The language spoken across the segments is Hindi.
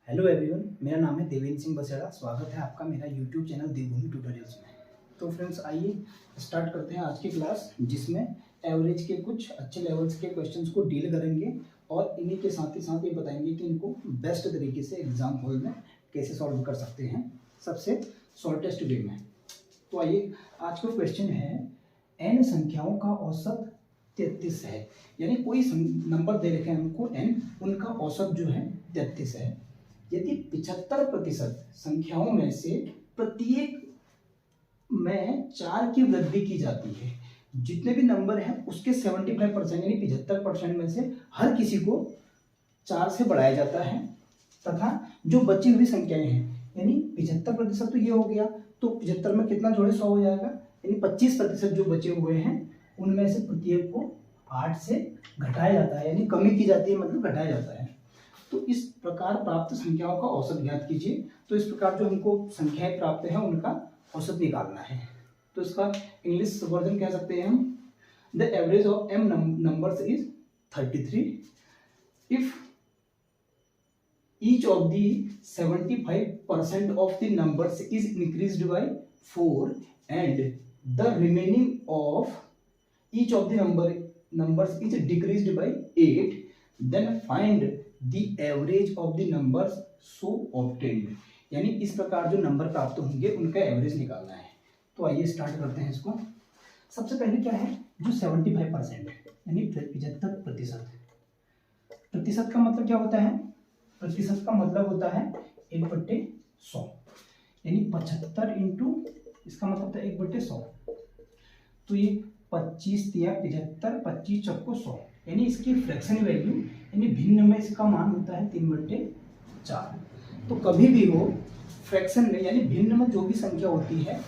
हेलो एवरीवन, मेरा नाम है देवेंद्र सिंह बसेड़ा। स्वागत है आपका मेरा यूट्यूब चैनल देवभूमि ट्यूटोरियल्स में। तो फ्रेंड्स, आइए स्टार्ट करते हैं आज की क्लास, जिसमें एवरेज के कुछ अच्छे लेवल्स के क्वेश्चंस को डील करेंगे और इन्हीं के साथ ही साथ ये बताएंगे कि इनको बेस्ट तरीके से एग्जाम हॉल में कैसे सॉल्व कर सकते हैं सबसे शॉर्टेस्ट वे में। तो आइए, आज का क्वेश्चन है n संख्याओं का औसत 33 है। यानी कोई नंबर दे रखे हैं हमको n, उनका औसत जो है 33 है। यदि 75% संख्याओं में से प्रत्येक में 4 की वृद्धि की जाती है, जितने भी नंबर हैं उसके 75% यानी 75% में से हर किसी को 4 से बढ़ाया जाता है, तथा जो बची हुई संख्याएं हैं यानी 75% तो ये हो गया, तो 75 में कितना जोड़े 100 हो जाएगा, यानी 25% जो बचे हुए हैं उनमें से प्रत्येक को 8 से घटाया जाता है, यानी कमी की जाती है, मतलब घटाया जाता है। तो इस प्रकार प्राप्त संख्याओं का औसत ज्ञात कीजिए। तो इस प्रकार जो हमको संख्याएं प्राप्त हैं उनका औसत निकालना है। तो इसका इंग्लिश वर्जन कह सकते हैं हम, the average of m numbers is 33 if each of the 75% of the numbers is increased by 4 and the remaining of each of the numbers is decreased by 8, then find the average of the numbers so obtained। यानी इस प्रकार जो नंबर प्राप्त होंगे उनका एवरेज निकालना है। तो आइए स्टार्ट करते हैं इसको। सबसे पहले क्या है, जो 75% यानी 75%। प्रतिशत का मतलब क्या होता है? प्रतिशत का मतलब होता है 1/100, यानी 75 इंटू, इसका मतलब होता है 1/100। तो ये 25 या 75, 25 चौको 100, यानी इसकी फ्रैक्शन वैल्यू यानी भिन्न में इसका मान होता है 3/4। तो कभी भी हो फ्रैक्शन में यानी भिन्न में जो भी संख्या होती है,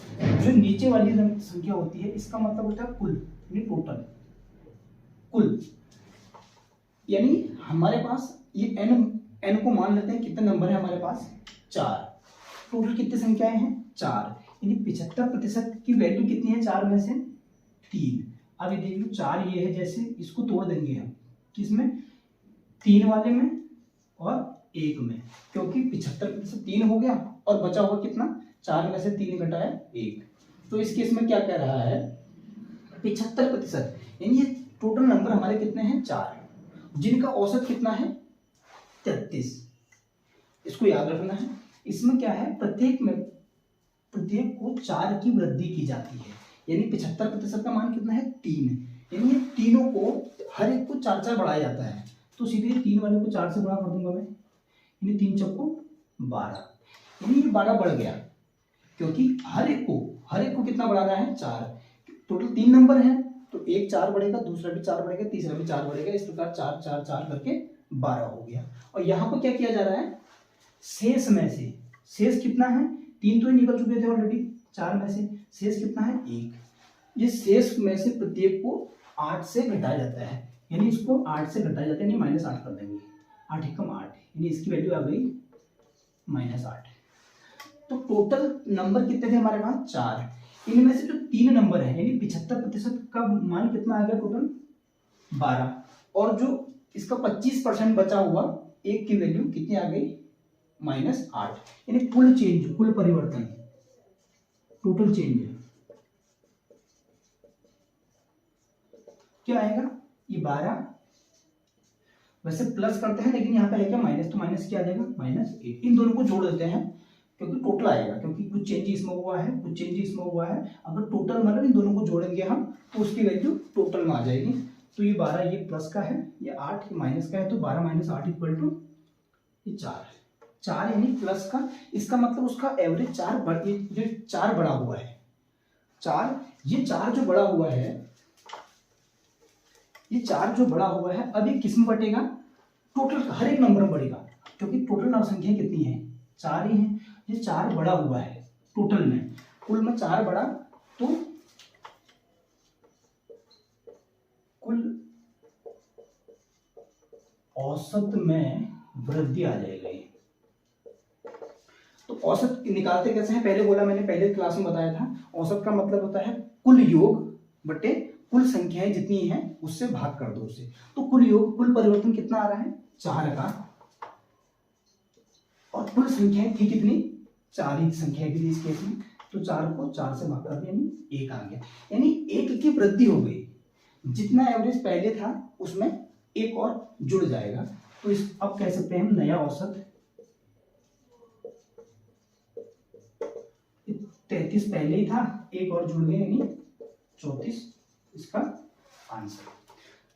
जो नीचे वाली संख्या होती है, इसका मतलब होता है कुल, यानी टोटल कुल। यानी हमारे पास ये n को मान लेते हैं, कितने नंबर है हमारे पास? 4। टोटल कितनी संख्याएं हैं? 4, यानी 75% की वैल्यू कितनी है 4 में से? 3। अब ये देख लो, 4 ये है, जैसे इसको तोड़ देंगे हम, किसमें? 3 वाले में और 1 में, क्योंकि 75% 3 हो गया और बचा हुआ कितना? 4 में से 3 घटाया 1। तो इस केस में क्या कह रहा है? 75%, यानी ये टोटल नंबर हमारे कितने हैं? 4, जिनका औसत कितना है? 33। इसको याद रखना है। इसमें क्या है, प्रत्येक को 4 की वृद्धि की जाती है, यानी 75% का मान कितना है? 3, यानी ये तीनों को हर एक को 4 बढ़ाया जाता है। तो सीधे 3 वाले को 4 से गुणा कर दूंगा मैं, यानी 3 चौको 12, यानी ये 12 बढ़ गया, क्योंकि हर एक को कितना बढ़ाना है? 4। टोटल 3 नंबर हैं, तो एक 4 बढ़ेगा, दूसरा भी 4 बढ़ेगा, तीसरा भी 4 बढ़ेगा, इस प्रकार 4 4 4 करके 12 हो गया। और यहाँ पर क्या किया जा रहा है? शेष में से, शेष कितना है? 3 तो ही निकल चुके थे ऑलरेडी 4 में से, शेष कितना है? 1। ये शेष में से प्रत्येक को 8 से घटाया जाता है, यानी इसको 8 से घटाया जाता है, यानी -8 कर देंगे। 8 एकम 8, यानी इसकी वैल्यू आ गई -8। तो टोटल नंबर कितने थे हमारे पास? 4। इनमें से जो 3 नंबर है, यानी 75% का मान कितना आ गया? टोटल 12। और जो इसका 25% बचा हुआ 1 की वैल्यू कितनी आ गई? -8। यानी कुल चेंज, कुल परिवर्तन, टोटल चेंज क्या आएगा? ये 12। वैसे प्लस करते हैं, लेकिन यहाँ पे है क्या? माइनस, तो माइनस क्या आ जाएगा? -8। इन दोनों को जोड़ देते हैं, क्योंकि टोटल आएगा, क्योंकि कुछ चेंज इसमें हुआ है, कुछ चेंज इसमें हुआ है। अगर टोटल मतलब इन दोनों को जोड़ेंगे हम, तो उसकी वैल्यू टोटल में आ जाएगी। तो ये 12 ये प्लस का है, ये 8 ये माइनस का है, तो 12 - 8 = ये 4 यानी प्लस का। इसका मतलब उसका एवरेज 4 जो 4 बढ़ा हुआ है, 4 ये 4 जो बढ़ा हुआ है, ये 4 जो बढ़ा हुआ है, अब ये किस में बटेगा? टोटल हर एक नंबर में बढ़ेगा, क्योंकि टोटल संख्या कितनी है? 4 ही है। ये 4 बढ़ा हुआ है टोटल में, कुल में 4 बढ़ा, तो कुल औसत में वृद्धि आ जाएगी। तो औसत निकालते कैसे हैं? पहले बोला मैंने, पहले क्लास में बताया था, औसत का मतलब होता है कुल योग बटे कुल संख्याएं जितनी हैं उससे भाग कर दो उसे। तो कुल योग, कुल परिवर्तन कितना आ रहा है? 4 का और कुल संख्याएं थी कितनी, 4 ही संख्याएं थी इस केस में, तो 4 को 4 से भाग कर दिया यानी 1 आ गया, यानी 1 की वृद्धि हो गई। जितना एवरेज पहले था उसमें 1 और जुड़ जाएगा, तो इस अब कह सकते हैं हम नया औसत 33 पहले ही था, 1 और जुड़ गया यानी 34 इसका आंसर।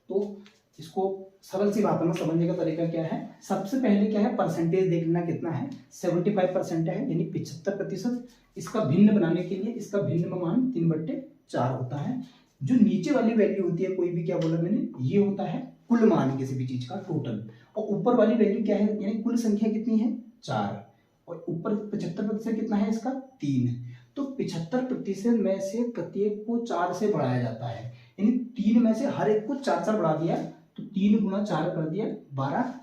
तो इसको सरल सी बात में समझने का तरीका क्या है, सबसे पहले क्या है, परसेंटेज देख लेना कितना है, 75% है यानी 75%। इसका भिन्न बनाने के लिए इसका भिन्न मान 3/4 होता है। जो नीचे वाली वैल्यू होती है, कोई भी, क्या बोला मैंने, ये होता है कुल मान किसी भी चीज का टोटल, और ऊपर वाली वैल्यू क्या है, यानी कुल संख्या कितनी है 4, और ऊपर 75% कितना है इसका 3। तो 75% में से प्रत्येक को 4 से बढ़ाया जाता है, यानी 3 में से हर एक को 4 बढ़ा दिया, तो 3 गुणा 4 कर दिया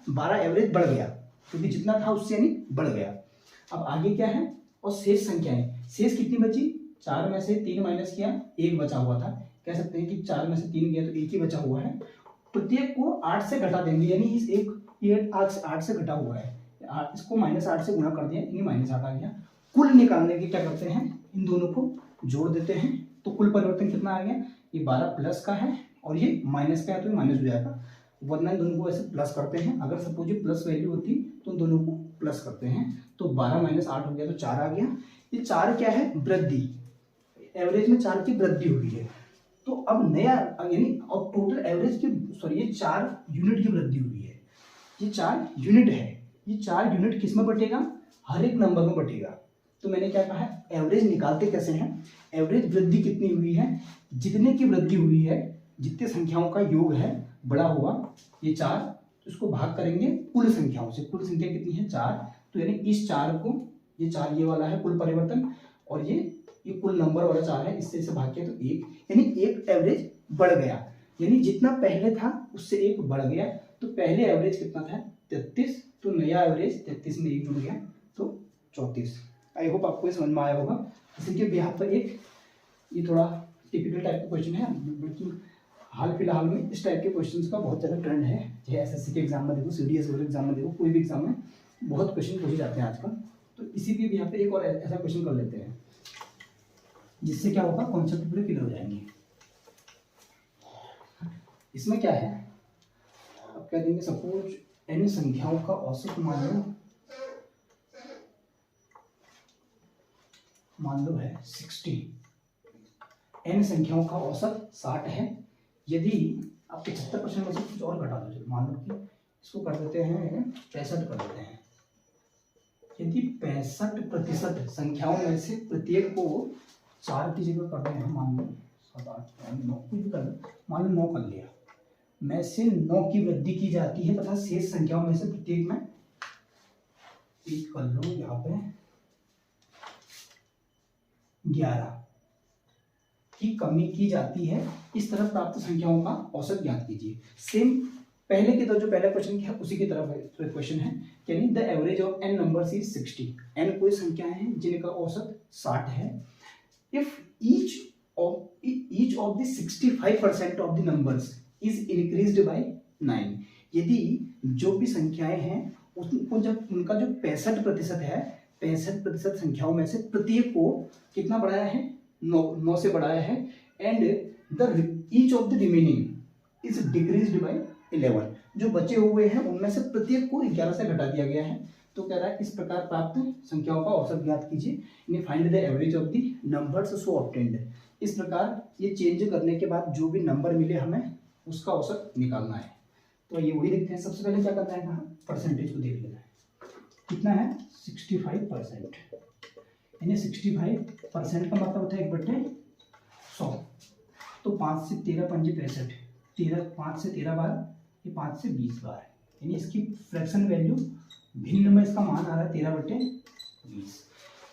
12 एवरेज बढ़ गया, क्योंकि जितना था उससे यानी बढ़ गया। अब आगे क्या है, और शेष संख्याएं, शेष कितनी बची, 4 में से 3 माइनस किया, 1 बचा हुआ था, कह सकते हैं कि 4 में से 3 गया तो 1 ही बचा हुआ है। प्रत्येक को 8 से घटा देंगे, यानी इस एक ये 8 से घटा हुआ है, इसको -8 से गुणा कर दिया यानी -8 आ गया। कुल निकालने की क्या करते हैं, इन दोनों को जोड़ देते हैं, तो कुल परिवर्तन कितना आ गया, ये 12 प्लस का है और ये माइनस का है, तो ये माइनस हो जाएगा, वरना दोनों को ऐसे प्लस करते हैं। अगर सपोज ये प्लस वैल्यू होती तो दोनों को प्लस करते हैं, तो 12 - 8 हो गया तो 4 आ गया। ये 4 क्या है, वृद्धि, एवरेज में 4 की वृद्धि हुई है। तो अब नया यानी अब टोटल एवरेज की ये 4 यूनिट की वृद्धि हुई है, ये 4 यूनिट है, ये 4 यूनिट किस में बटेगा, हर एक नंबर में बटेगा। तो मैंने क्या कहा, एवरेज निकालते कैसे हैं, एवरेज वृद्धि कितनी हुई है, जितने की वृद्धि हुई है, जितने संख्याओं का योग है बड़ा हुआ ये 4, तो इसको भाग करेंगे कुल संख्याओं से, कुल संख्या कितनी है 4, तो यानी इस 4 को, ये 4 ये वाला है कुल परिवर्तन, और ये कुल नंबर वाला 4 है, इससे इसे भाग किया तो 1, यानी 1 एवरेज बढ़ गया, यानी जितना पहले था उससे 1 बढ़ गया। तो पहले एवरेज कितना था 33, तो नया एवरेज 33 में 1 जुड़ गया तो 34। आई होप आपको ये समझ में आया होगा। इसी के बिहाफ पर एक ये थोड़ा टिपिकल टाइप का क्वेश्चन है, बल्कि हाल फिलहाल में इस टाइप के क्वेश्चंस का बहुत ज़्यादा ट्रेंड है, चाहे एसएससी के एग्जाम में देखो, सीडीएस वाले एग्जाम में देखो, कोई भी एग्जाम में बहुत क्वेश्चन पूछे जाते हैं आजकल। तो इसी के बिहाफ पे एक और ऐसा क्वेश्चन कर लेते हैं, जिससे क्या होगा, कॉन्सेप्ट पूरे क्लियर हो जाएंगे। इसमें क्या है, अब कह देंगे सपोज n संख्याओं का औसत मान लो है 60, n संख्याओं का औसत 60 है। यदि आप 75% में से कुछ और घटा दो, मान लो कि इसको कर देते हैं 65 कर देते हैं, यदि 65% संख्याओं में से प्रत्येक को 4 की जगह कर रहे हैं, मान लो 7, 8, 9 कुछ भी कर लो, मान लो 9 कर लिया, में से 9 की वृद्धि की जाती है तथा शेष संख्याओं में से प्रत्येक में एक कर लो यहाँ पे 11 की कमी की जाती है, इस तरह प्राप्त संख्याओं का औसत ज्ञात कीजिए। सेम पहले की तरह जो पहला क्वेश्चन है उसी की तरफ क्वेश्चन है, यानी the average of n numbers is 60, n कोई संख्याएं हैं जिनका औसत 60 है। If each of the 65% of the numbers is increased by 9, यदि जो भी संख्याएं हैं उनको जब उनका जो 65% है, 65% संख्याओं में से प्रत्येक को कितना बढ़ाया है, 9 से बढ़ाया है, and the each of the remaining is decreased bye 11, जो बचे हुए हैं उनमें से प्रत्येक को 11 से घटा दिया गया है। तो कह रहा है इस प्रकार प्राप्त संख्याओं का औसत ज्ञात कीजिए, find the average of the numbers so obtained. इस प्रकार ये चेंज करने के बाद जो भी नंबर मिले हमें उसका औसत निकालना है। तो ये वही देखते हैं, सबसे पहले क्या करना है, कहाँ परसेंटेज को देख लेना है, कितना है 65%, यानी 65% का मतलब होता है 1/100, तो 5 से 13 पंजे 65, 5 से 13 बार, ये 5 से 20 बार, यानी इसकी फ्रैक्शन वैल्यू भिन्न में इसका मान आ रहा है 13/20।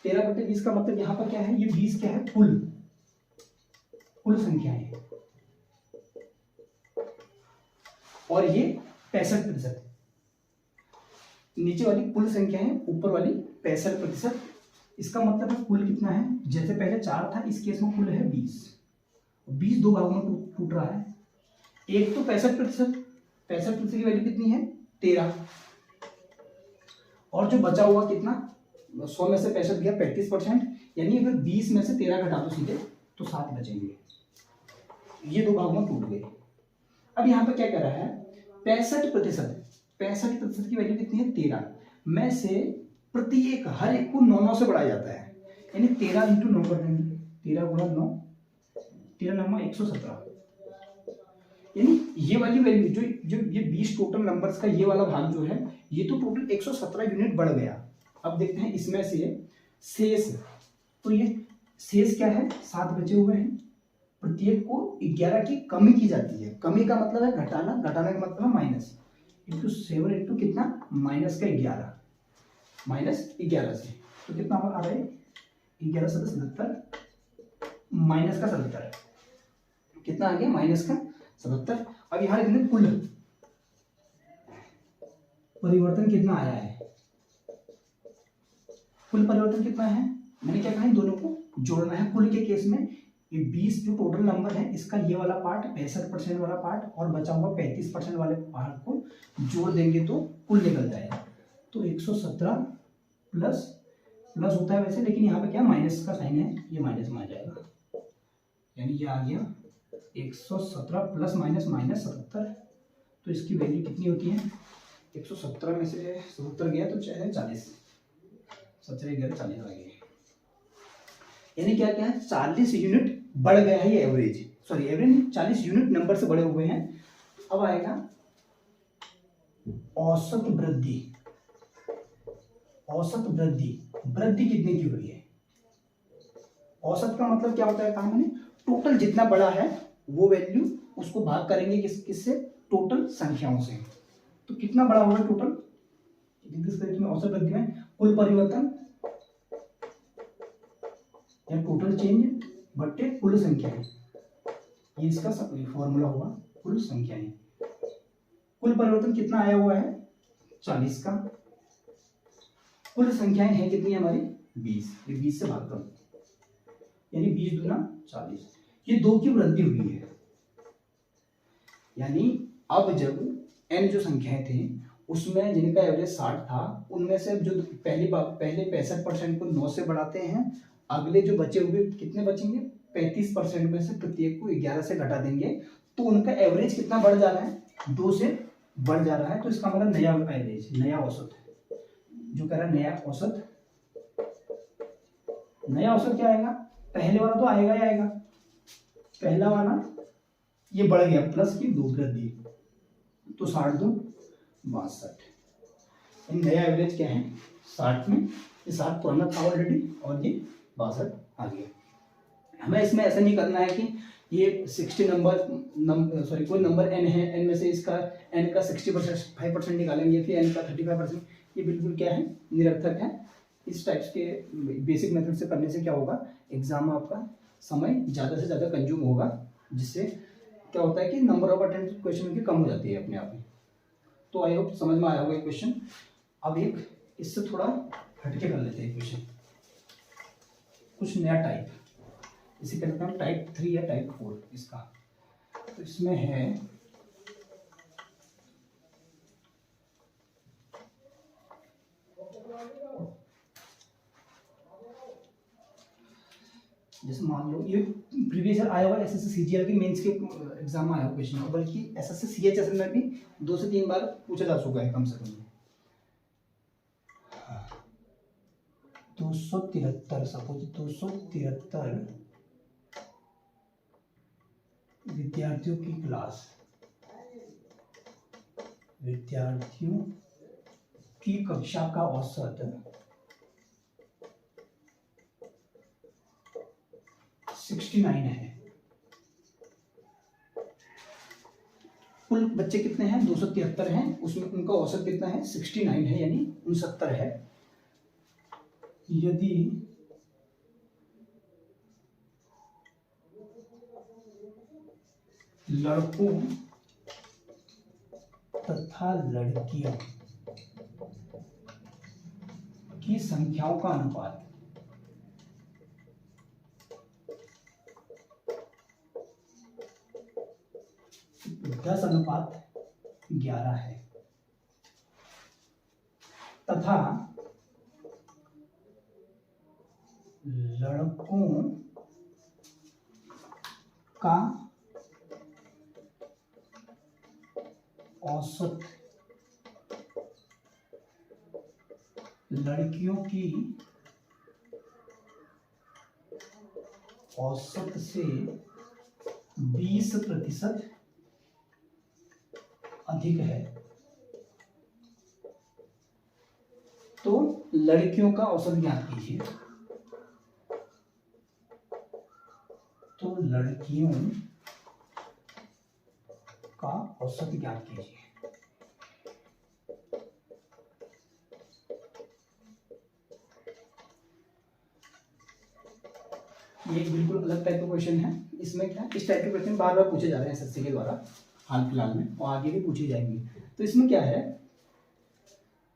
13/20 का मतलब यहाँ पर क्या है, ये 20 क्या है, कुल संख्या है, और ये 65%, नीचे वाली कुल संख्या है, ऊपर वाली 65%। इसका मतलब है कुल कितना है, जैसे पहले 4 था, इस केस में कुल है 20, 20 दो भागों में टूट रहा है, एक तो 65%, 65% की वैल्यू कितनी है 13, और जो बचा हुआ कितना, 100 में से 65 गया 35%, यानी अगर 20 में से 13 घटा दो सीधे तो 7 बचेंगे। ये दो भागों में टूट गए। अब यहाँ पे क्या कर रहा है, 65%, 65% की वैल्यू कितनी है 13 में से प्रत्येक हर एक को 9 से बढ़ाया जाता है, यानी 13 इंटू 9 कर देंगे, 13 गुणा 9, 13 9 117, यानी ये वाली वैल्यू जो जो ये 20 टोटल नंबर्स का ये वाला भाग जो है ये तो टोटल 117 यूनिट बढ़ गया। अब देखते हैं इसमें से शेष, तो ये शेष क्या है, 7 बचे हुए हैं, प्रत्येक को 11 की कमी की जाती है। कमी का मतलब है घटाना, घटाने का मतलब है माइनस, इंटू 7 इंटू कितना माइनस का 11, माइनस 11 से तो कितना आ रहा है 11 से 77 माइनस का 77, कितना आ गया माइनस का 77। अब यहाँ लिखने कुल परिवर्तन कितना आया है, कुल परिवर्तन कितना है, मैंने क्या कहा इन दोनों को जोड़ना है। कुल के केस में ये 20 जो टोटल नंबर है इसका ये वाला पार्ट 65% वाला पार्ट और बचा हुआ 35% वाले पार्ट को जोड़ देंगे तो कुल निकल जाएगा। तो 117 प्लस प्लस होता है वैसे, लेकिन यहाँ पे क्या माइनस का साइन है, ये माइनस में आ जाएगा, यानी ये आ गया 117 प्लस माइनस माइनस 77। तो इसकी वैल्यू कितनी होती है, 117 में से 77 गया तो चाहे 40, 17 गया 40 आ गया, यानी क्या क्या है 40 यूनिट बढ़ गया है ये एवरेज, सॉरी एवरेज नहीं 40 यूनिट नंबर से बढ़े हुए हैं। अब आएगा औसत वृद्धि, औसत वृद्धि, वृद्धि कितने की हुई है, औसत का मतलब क्या होता है, कहा मैंने टोटल जितना बड़ा है वो वैल्यू उसको भाग करेंगे किससे, टोटल संख्याओं से। तो कितना बड़ा होगा टोटल, औसत वृद्धि में कुल परिवर्तन या टोटल चेंज बट्टे कुल संख्याएं, ये इसका फॉर्मूला हुआ कुल संख्याएं। कुल परिवर्तन कितना आया हुआ है 40 का, कुल संख्याएं हैं कितनी हमारी 20, ये 20 से भाग करो, यानी 20 दूना 40, ये 2 की वृद्धि हुई है। यानी अब जब n जो संख्याएं थे उसमें जिनका एवरेज 60 था उनमें से जो पहले 65% को 9 से बढ़ाते हैं, अगले जो बचे हुए कितने बचेंगे 35% में से प्रत्येक को 11 से घटा देंगे, तो उनका एवरेज कितना बढ़ जा रहा है 2 से बढ़ जा रहा है। तो इसका मतलब नया एवरेज, नया औसत जो कह रहा है नया औसत, नया औसत क्या आएगा, पहले वाला तो आएगा ही आएगा, पहला वाला ये बढ़ गया प्लस की 2 वृद्धि, तो 60 2 62, नया एवरेज क्या है 60 में, ये 60 पुराना था ऑलरेडी और ये 62 आ गया। हमें इसमें ऐसा नहीं करना है कि ये 60 नंबर सॉरी कोई नंबर n है, n में से इसका n का 65% निकालेंगे फिर n का 35%, ये बिल्कुल क्या है निरर्थक है। इस टाइप्स के बेसिक मेथड से करने से क्या होगा, एग्जाम में आपका समय ज़्यादा से ज़्यादा कंज्यूम होगा, जिससे क्या होता है कि नंबर ऑफ अटेम्प्ट क्वेश्चन की कम हो जाती है अपने आप में। तो आई होप समझ में आया होगा ये क्वेश्चन। अब एक इससे थोड़ा हटके कर लेते हैं क्वेश्चन, कुछ नया टाइप, इसे कहते हैं टाइप 3 या टाइप 4 इसका। तो इसमें है जैसे मान लो ये प्रीवियस ईयर आया हुआ एसएससी सीजीएल की मेंस के एग्जाम में आया हुआ क्वेश्चन, बल्कि एसएससी सीएचएसएल में भी 2 से 3 बार पूछा जा चुका है कम से कम। 273 सपोज 273 विद्यार्थियों की क्लास, विद्यार्थियों की कक्षा का औसत 69 है। कुल बच्चे कितने हैं 273 हैं, उसमें उनका औसत कितना है 69 है, यानी 69 है। यदि लड़कों तथा लड़कियों की संख्याओं का अनुपात 10:11 है, तथा लड़कों का औसत लड़कियों की औसत से 20% अधिक है। तो लड़कियों का औसत ज्ञात कीजिए। तो लड़कियों का औसत ज्ञात कीजिए। ये एक बिल्कुल अलग टाइप का क्वेश्चन है। इसमें क्या, इस टाइप के क्वेश्चन बार बार पूछे जा रहे हैं एसएससी के द्वारा हाल फिलहाल में, और आगे भी पूछे जाएंगे। तो इसमें क्या है,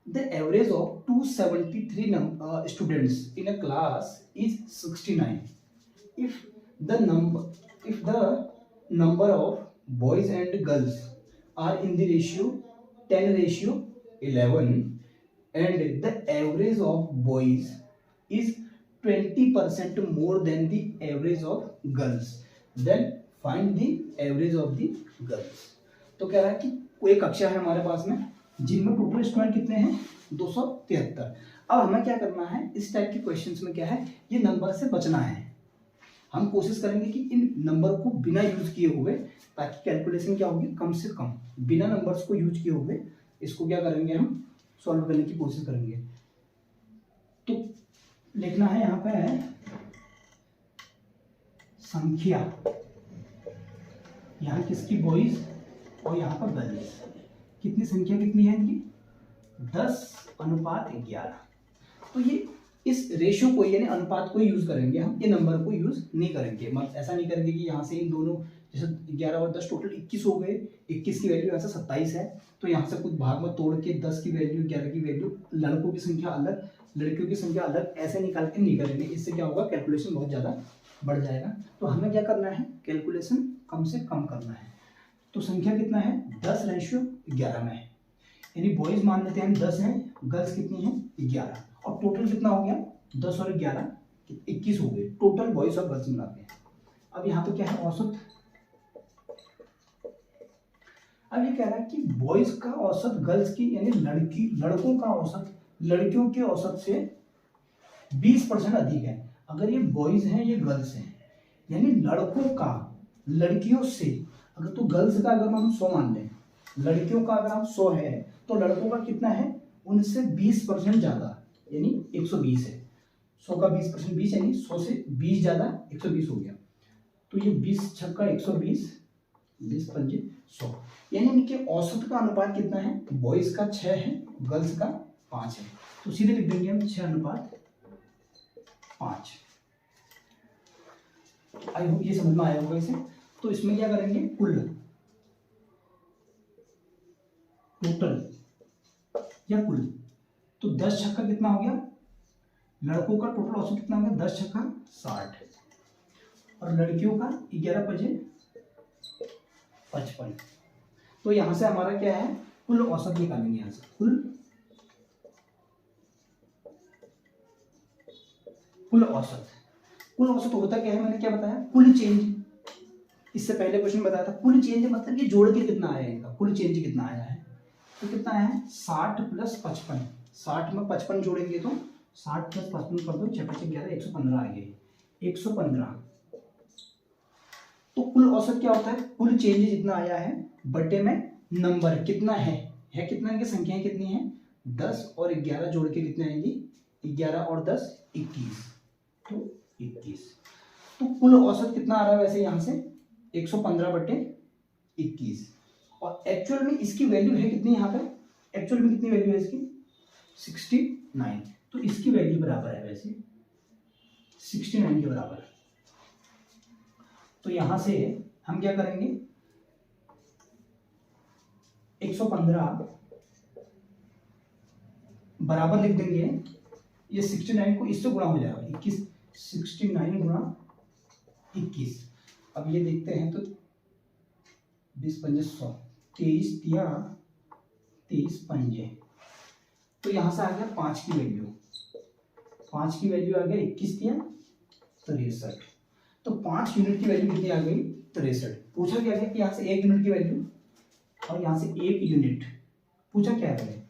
the average of 273 students in a class is 69 if the number of boys and girls are in the ratio 10:11 and the average of boys is 20% more than the average of girls, then find the average of the girls। तो कह रहा है कि कोई कक्षा है हमारे पास में जिनमें टोटल स्टूडेंट कितने हैं, 273। अब हमें क्या करना है, इस टाइप के क्वेश्चंस में क्या है, ये नंबर से बचना है। हम कोशिश करेंगे कि इन नंबर को बिना यूज किए हुए, ताकि कैलकुलेशन क्या होगी, कम से कम बिना नंबर्स को यूज किए हुए इसको क्या करेंगे, हम सॉल्व करने की कोशिश करेंगे। तो लिखना है यहाँ पे संख्या, यहाँ किसकी, बॉयज, और यहाँ पर गर्ल्स। कितनी संख्या कितनी है इनकी, 10:11। तो ये इस रेशियो को यानी अनुपात को यूज करेंगे हम, ये नंबर को यूज नहीं करेंगे। मतलब ऐसा नहीं करेंगे कि यहाँ से इन दोनों, जैसे 11 और 10 टोटल 21 हो गए, 21 की वैल्यू ऐसा 27 है, तो यहाँ से कुछ भाग में तोड़ के 10 की वैल्यू, 11 की वैल्यू, लड़कों की संख्या अलग, लड़कियों की संख्या अलग, ऐसे निकाल के नहीं करेंगे। इससे क्या होगा, कैलकुलेशन बहुत ज़्यादा बढ़ जाएगा। तो हमें क्या करना है, कैलकुलेशन कम से कम करना है। तो संख्या कितना है, 10:11 में है, यानी बॉयज मान लेते हैं 10 हैं, गर्ल्स कितनी है 11, और टोटल कितना हो गया, 10 और 11 21 हो गए, टोटल बॉयज और गर्ल्स मिलाते हैं। अब यहाँ पे क्या है, औसत। अब ये कह रहा है कि बॉयज का औसत गर्ल्स की यानी लड़कों का औसत लड़कियों के औसत से 20% अधिक है। अगर ये बॉयज हैं, ये गर्ल्स हैं, यानी लड़कों का लड़कियों से, अगर तो गर्ल्स का अगर हम 100 मान लें, लड़कियों का अगर हम 100 है, तो लड़कों का कितना है, उनसे 20% ज्यादा, यानी 120 है। 100 का 20% 20, यानी 100 से 20 ज्यादा 120 हो गया। तो ये 20 छक्का 120, 20 पंजे 100, यानी इनके औसत का अनुपात कितना है, बॉयज का 6 है, गर्ल्स का 5 है। तो सीधे लिख देंगे हम 6:5। आई होप ये समझ में आया होगा इसे। तो इसमें क्या करेंगे, कुल टोटल या कुल, तो 10 छक्का कितना हो गया, लड़कों का टोटल औसत कितना हो गया, 10 छक्का 60, और लड़कियों का 11 पंजे 55। तो यहां से हमारा क्या है, कुल औसत निकालेंगे। यहां से कुल औसत होता क्या है, मैंने क्या बताया, कुल चेंज। इससे पहले क्वेश्चन बताया था, कुल चेंज मतलब ये जोड़ के कितना आया इनका, कुल चेंज कितना आया है। तो कितना आया है, 60 + 55, 60 में 55 जोड़ेंगे तो 60 + 55 कर दो, 6×5 = 11, 115 आ गए, 115। तो कुल औसत क्या होता है, कुल चेंज जितना आया है बटे में नंबर कितना है कितना, इनकी संख्याएं कितनी है, 10 और 11 जोड़ के कितने आएंगी, 11 और 10 21, तो 21। तो कुल औसत कितना आ रहा है वैसे यहाँ से, 115/21, और एक्चुअल में इसकी वैल्यू है कितनी, यहाँ पे एक्चुअल में कितनी वैल्यू है इसकी, 69। तो इसकी वैल्यू बराबर है वैसे 69 के बराबर। तो यहां से हम क्या करेंगे, 115 बराबर लिख देंगे, ये 69 को इससे गुणा हो जाएगा, 21, 69 × 21। अब ये देखते हैं तो 20 पंजे 100, 23 × 23 पंजे तो यहाँ से आ गया 5 की वैल्यू, 5 की वैल्यू आ गया 21 दिया 63। तो 5 यूनिट की वैल्यू कितनी आ गई 63। पूछा क्या गया कि यहाँ से 1 यूनिट की वैल्यू और यहाँ से 1 यूनिट पूछा क्या है।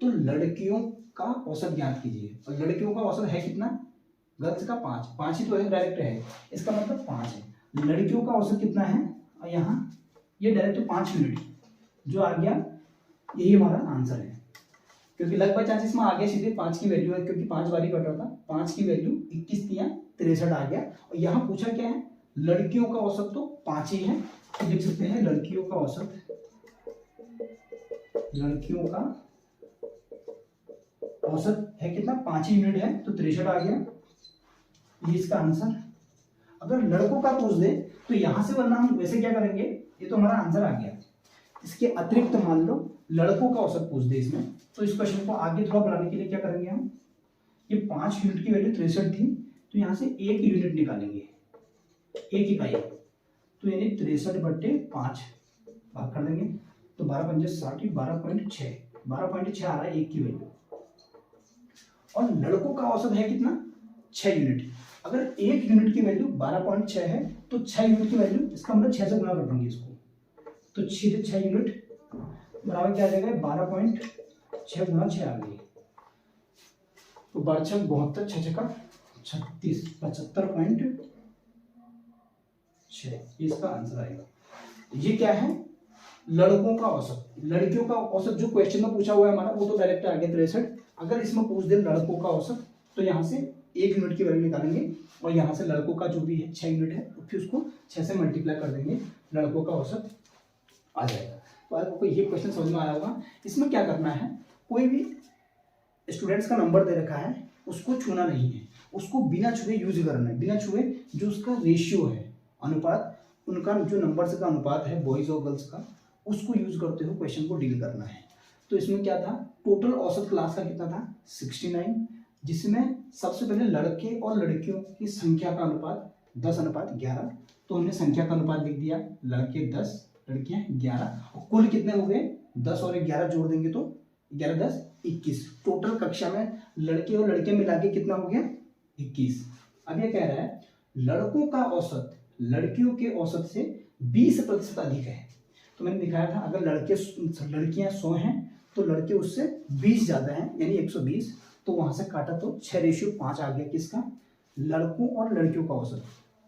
तो लड़कियों का औसत ज्ञात कीजिए, और लड़कियों का औसत है कितना, गर्ल्स का 5, 5 ही तो है, डायरेक्ट है, इसका मतलब 5 है। लड़कियों का औसत कितना है, और यहाँ ये डायरेक्ट 5 यूनिट जो आ गया, यही हमारा आंसर है। क्योंकि लगभग चांसेस में आगे सीधे 5 की वैल्यू है, क्योंकि 5 बारी कट रहा था, 5 की वैल्यू 21 दिया 63 आ गया। और यहाँ पूछा क्या है, लड़कियों का औसत तो 5 ही है, तो लिख सकते हैं लड़कियों का औसत, लड़कियों का औसत है कितना 5 ही यूनिट है, तो 63 आ गया, ये इसका आंसर। अगर लड़कों का पूछ दे तो यहां से, वरना हम वैसे क्या करेंगे, ये तो हमारा आंसर आ गया। इसके अतिरिक्त मान लो लड़कों का औसत पूछ दे इसमें, तो इस क्वेश्चन को आगे थोड़ा बढ़ाने के लिए क्या करेंगे हम, ये 5 यूनिट की वैल्यू 63 थी, तो यहाँ से 1 यूनिट निकालेंगे, 1 इकाई, तो यानी 63/5 भाग कर देंगे, तो 12 पंजे 60, 12.6, 12.6 आ रहा है 1 की वैल्यू। और लड़कों का औसत है कितना 6 यूनिट। अगर 1 यूनिट की वैल्यू 12.6 है, तो 6 यूनिट की वैल्यू, इसका मतलब 6 से गुना कर देंगे इसको, तो 6 यूनिट बराबर क्या आ जाएगा 12.6 गुना 6 आ गई, तो 12 6 72, 6 का 36, 75.6 इसका आंसर आएगा। ये क्या है, लड़कों का औसत। लड़कियों का औसत जो क्वेश्चन में पूछा हुआ है हमारा, वो तो डायरेक्ट आ गया 63। अगर इसमें पूछ दे लड़कों का औसत, तो यहाँ से 1 यूनिट की वैल्यू निकालेंगे, और यहाँ से लड़कों का जो भी है 6 यूनिट है, तो फिर उसको 6 से मल्टीप्लाई कर देंगे, लड़कों का औसत आ जाएगा। तो आपको ये क्वेश्चन समझ में आया होगा। इसमें क्या करना है, कोई भी स्टूडेंट्स का नंबर दे रखा है, उसको छूना नहीं है, उसको बिना छुए यूज करना है, बिना छुए जो उसका रेशियो है, अनुपात, उनका जो नंबर्स का अनुपात है बॉयज और गर्ल्स का, उसको यूज करते हुए क्वेश्चन को डील करना है। तो इसमें क्या था, टोटल औसत क्लास का कितना था 69, जिसमें सबसे पहले लड़के और लड़कियों की संख्या का अनुपात 10:11, तो हमने संख्या का अनुपात लिख दिया, लड़के 10 लड़कियां 11, और कुल कितने हो गए 10 और 11 जोड़ देंगे तो 11 10 21। टोटल कक्षा में लड़के और लड़कियां मिला के कितना हो गया 21। अब ये कह रहा है लड़कों का औसत लड़कियों के औसत से 20% अधिक है। तो मैंने दिखाया था, अगर लड़कियां 100 हैं तो लड़के उससे 20 ज्यादा हैं, यानी 120, तो वहां से काटा तो 6:5 आ गया किसका, लड़कों और लड़कियों का औसत।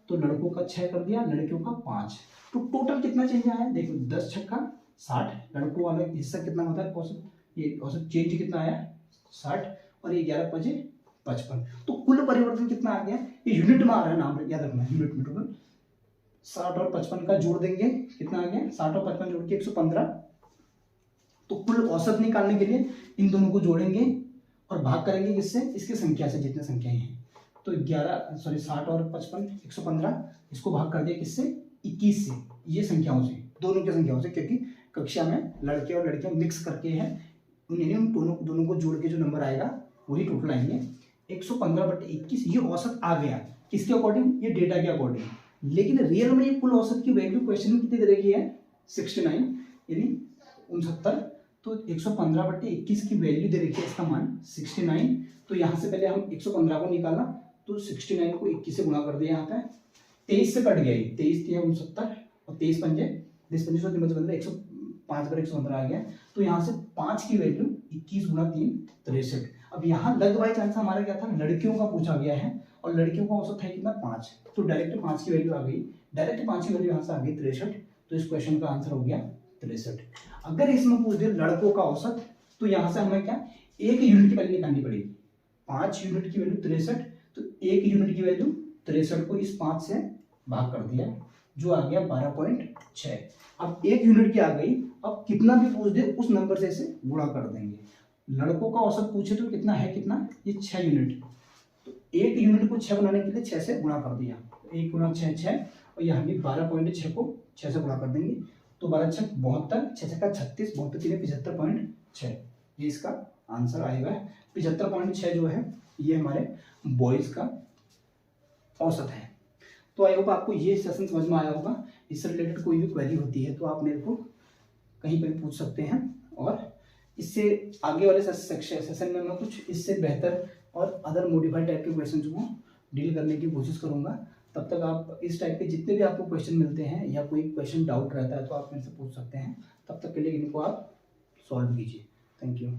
तो लड़कों का 6 कर दिया, लड़कियों का 5, तो टोटल कितना चेंज आया है, देखो 10 छक्का 60, लड़कों वाला हिस्सा कितना होता है औसत, ये औसत चेंज कितना आया 60, और ये 11 5 55, तो कुल परिवर्तन कितना आ गया, ये यूनिट में आ रहा है, नाम याद रखना, यूनिट में टोटल 60 और 55 का जोड़ देंगे, कितना आ गया 60 और 55 जोड़ के 115। तो कुल औसत निकालने के लिए इन दोनों को जोड़ेंगे और भाग करेंगे किससे, इसकी संख्या से, जितने संख्याएं हैं। तो 60 और 55 115, इसको भाग कर दिया किससे 21 से, ये संख्याओं से, दोनों की संख्याओं से, क्योंकि कक्षा में लड़के और लड़कियां मिक्स करके हैं, उन दोनों को जोड़ के जो नंबर आएगा वही टोटल आएंगे। 115/21 ये औसत आ गया, किसके अकॉर्डिंग, ये डेटा के अकॉर्डिंग। लेकिन रियल में ये कुल औसत की वैल्यू क्वेश्चन में कितनी दे रखी है 69, यानी 69, तो 115/21 की वैल्यू दे रखी है, इसका मान 69। तो यहाँ से पहले हम 115 को निकाला, तो 69 को 21 से गुणा कर दिया, यहाँ पे 23 से कट गया, 23 दिया 69, और 23 पंजे 105/115 आ गया। तो यहाँ से 5 की वैल्यू 21 गुणा 3 63। अब यहाँ लग बाई चांस हमारा क्या था, लड़कियों का पूछा गया है, और लड़कियों का औसत है कितना 5, तो डायरेक्ट 5 की वैल्यू आ गई, डायरेक्ट 5 की वैल्यू यहाँ से आ गई 63। तो इस क्वेश्चन का आंसर हो गया 63। अगर इसमें पूछ दे लड़कों का औसत, तो यहाँ से हमें क्या 1 यूनिट की वैल्यू निकालनी पड़ेगी, 5 यूनिट की वैल्यू 63, तो 1 यूनिट की वैल्यू 63 को इस 5 से भाग कर दिया, जो आ गया 12.6। अब 1 यूनिट की आ गई, अब कितना भी पूछ दे उस नंबर से इसे गुणा कर देंगे। लड़कों का औसत पूछे तो कितना है, कितना ये 6 यूनिट, तो 1 यूनिट को 6 बनाने के लिए 6 से गुणा कर दिया, 1 गुणा 6 6, और यहाँ भी 12.6 को 6 से गुणा कर देंगे, तो 12 6 72, 6 का 36, 72 3 75.6, ये इसका आंसर आएगा। 75.6 जो है ये हमारे बॉयज का औसत है। तो आई होप आपको ये सेशन समझ में आया होगा। इससे रिलेटेड कोई भी क्वेरी होती है तो आप मेरे को कहीं पर पूछ सकते हैं, और इससे आगे वाले सेशन में मैं कुछ इससे बेहतर और अदर मॉडिफाइड टाइप के क्वेश्चन को डील करने की कोशिश करूंगा। तब तक आप इस टाइप के जितने भी आपको क्वेश्चन मिलते हैं या कोई क्वेश्चन डाउट रहता है तो आप मेरे से पूछ सकते हैं। तब तक के लिए इनको आप सॉल्व कीजिए। Thank you.